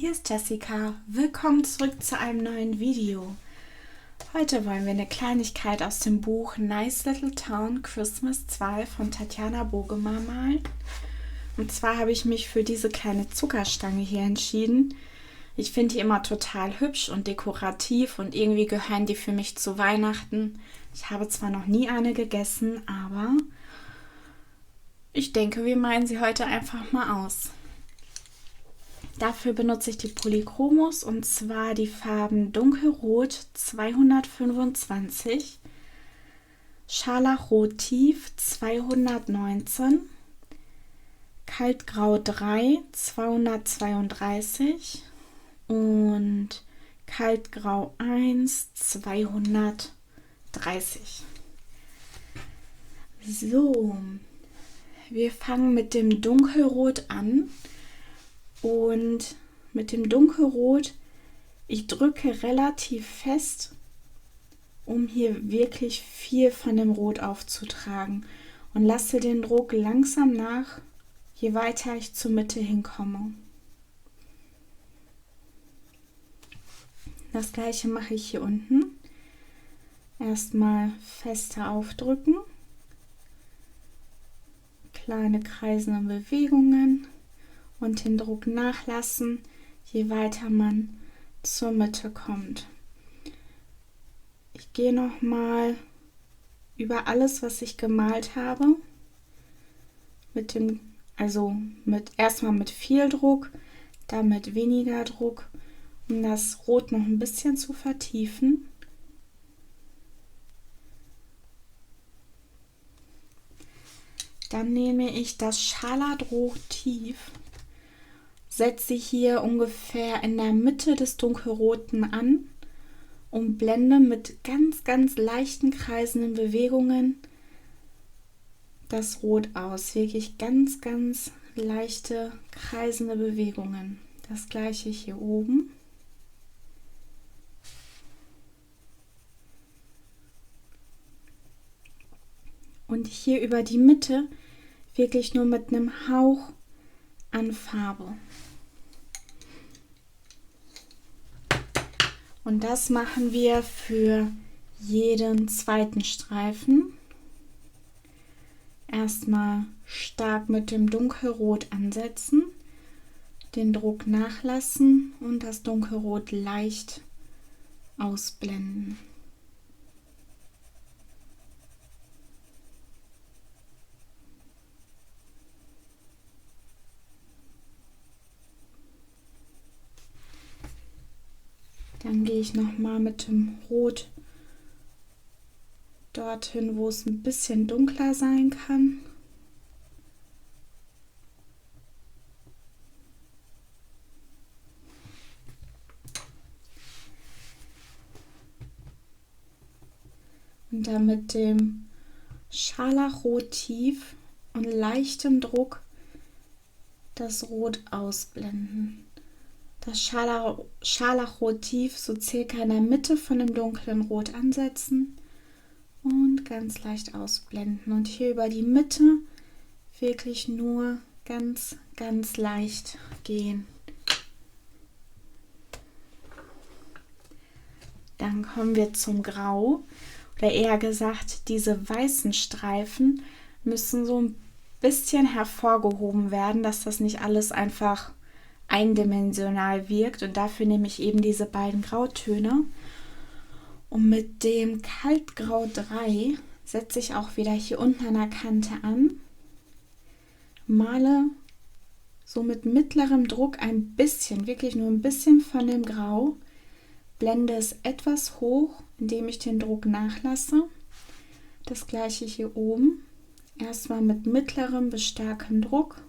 hier ist Jessica. Willkommen zurück zu einem neuen Video. Heute wollen wir eine Kleinigkeit aus dem Buch Nice Little Town Christmas 2 von Tatjana Bogemer malen. Und zwar habe ich mich für diese kleine Zuckerstange hier entschieden. Ich finde die immer total hübsch und dekorativ und irgendwie gehören die für mich zu Weihnachten. Ich habe zwar noch nie eine gegessen, aber ich denke, wir malen sie heute einfach mal aus. Dafür benutze ich die Polychromos und zwar die Farben Dunkelrot 225, Scharlachrot Tief 219, Kaltgrau 3 232 und Kaltgrau 1 230. So, wir fangen mit dem Dunkelrot an. Und mit dem Dunkelrot, ich drücke relativ fest, um hier wirklich viel von dem Rot aufzutragen und lasse den Druck langsam nach, je weiter ich zur Mitte hinkomme. Das gleiche mache ich hier unten. Erstmal fester aufdrücken, kleine kreisende Bewegungen. Und den Druck nachlassen, je weiter man zur Mitte kommt. Ich gehe nochmal über alles, was ich gemalt habe. Erstmal mit viel Druck, dann mit weniger Druck, um das Rot noch ein bisschen zu vertiefen. Dann nehme ich das Scharlachrot Tief, setze hier ungefähr in der Mitte des Dunkelroten an und blende mit ganz, ganz leichten kreisenden Bewegungen das Rot aus. Wirklich ganz, ganz leichte kreisende Bewegungen. Das gleiche hier oben. Und hier über die Mitte wirklich nur mit einem Hauch an Farbe. Und das machen wir für jeden zweiten Streifen. Erstmal stark mit dem Dunkelrot ansetzen, den Druck nachlassen und das Dunkelrot leicht ausblenden. Dann gehe ich nochmal mit dem Rot dorthin, wo es ein bisschen dunkler sein kann. Und dann mit dem Scharlachrot Tief und leichtem Druck das Rot ausblenden. Das Scharlachrot Tief so circa in der Mitte von dem dunklen Rot ansetzen und ganz leicht ausblenden. Und hier über die Mitte wirklich nur ganz, ganz leicht gehen. Dann kommen wir zum Grau. Oder eher gesagt, diese weißen Streifen müssen so ein bisschen hervorgehoben werden, dass das nicht alles einfach eindimensional wirkt, und dafür nehme ich eben diese beiden Grautöne. Und mit dem Kaltgrau 3 setze ich auch wieder hier unten an der Kante an, male so mit mittlerem Druck ein bisschen, wirklich nur ein bisschen von dem Grau, blende es etwas hoch, indem ich den Druck nachlasse. Das gleiche hier oben, erstmal mit mittlerem bis starkem Druck.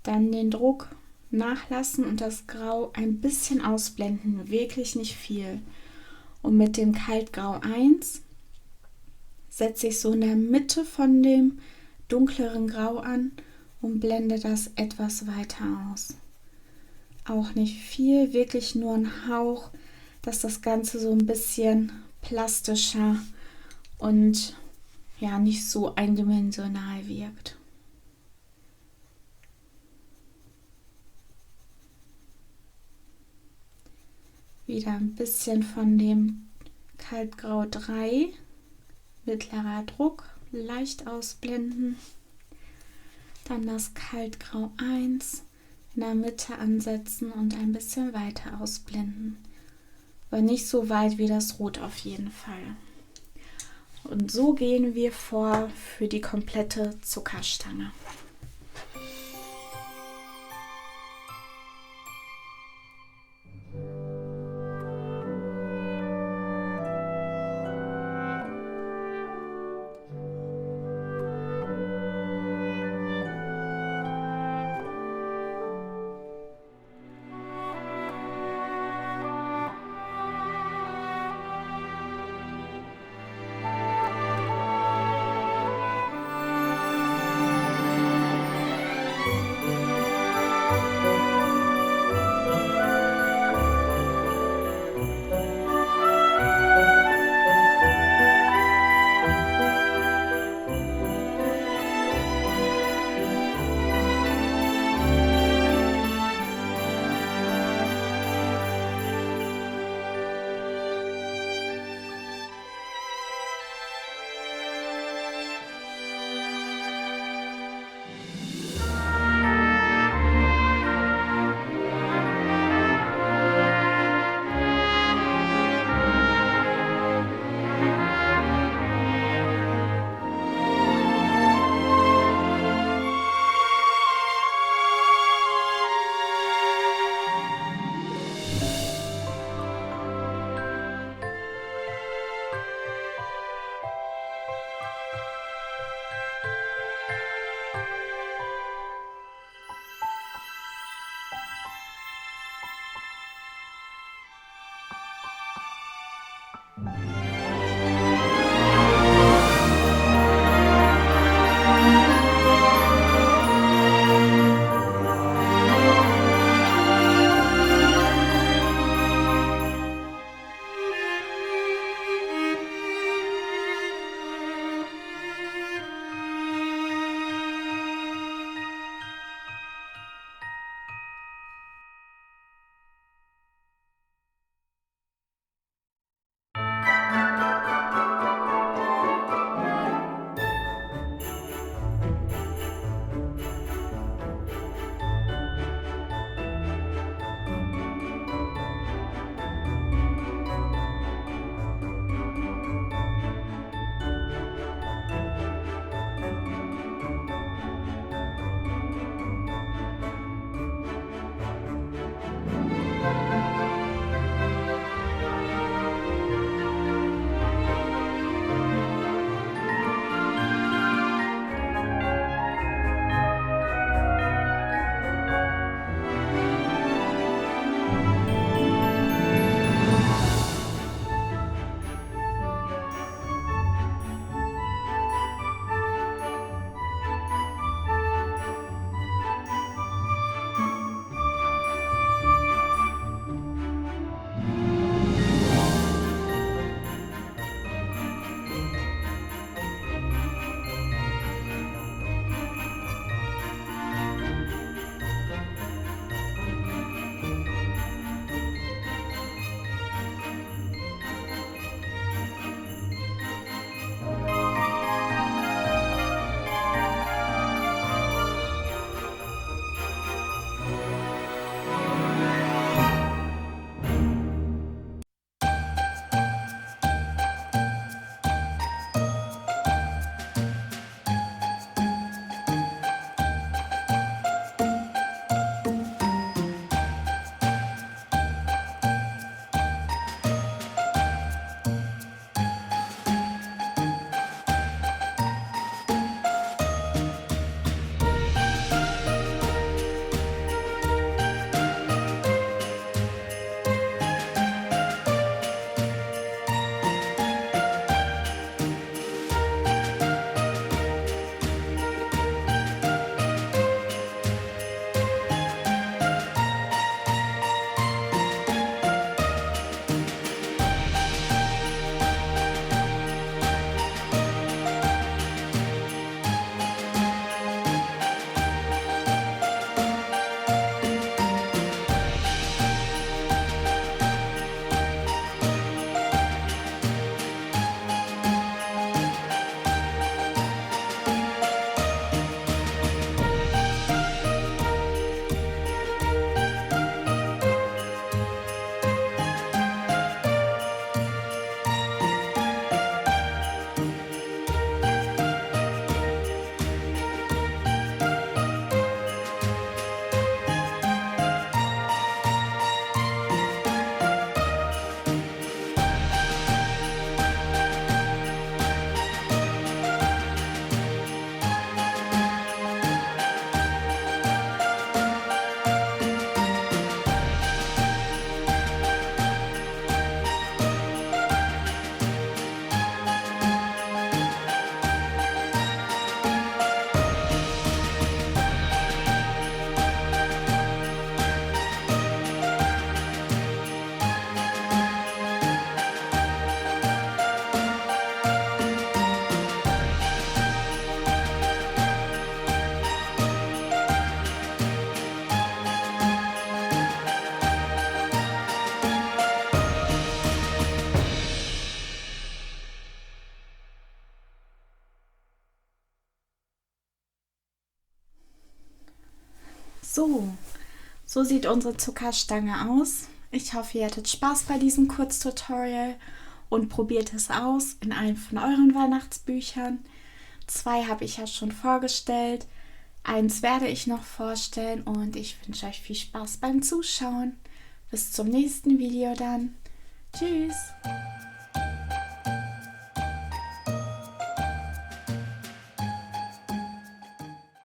Dann den Druck nachlassen und das Grau ein bisschen ausblenden, wirklich nicht viel. Und mit dem Kaltgrau 1 setze ich so in der Mitte von dem dunkleren Grau an und blende das etwas weiter aus. Auch nicht viel, wirklich nur ein Hauch, dass das Ganze so ein bisschen plastischer und ja nicht so eindimensional wirkt. Wieder ein bisschen von dem Kaltgrau 3, mittlerer Druck, leicht ausblenden. Dann das Kaltgrau 1 in der Mitte ansetzen und ein bisschen weiter ausblenden. Aber nicht so weit wie das Rot auf jeden Fall. Und so gehen wir vor für die komplette Zuckerstange. So sieht unsere Zuckerstange aus. Ich hoffe, ihr hattet Spaß bei diesem Kurztutorial und probiert es aus in einem von euren Weihnachtsbüchern. 2 habe ich ja schon vorgestellt. 1 werde ich noch vorstellen und ich wünsche euch viel Spaß beim Zuschauen. Bis zum nächsten Video dann. Tschüss!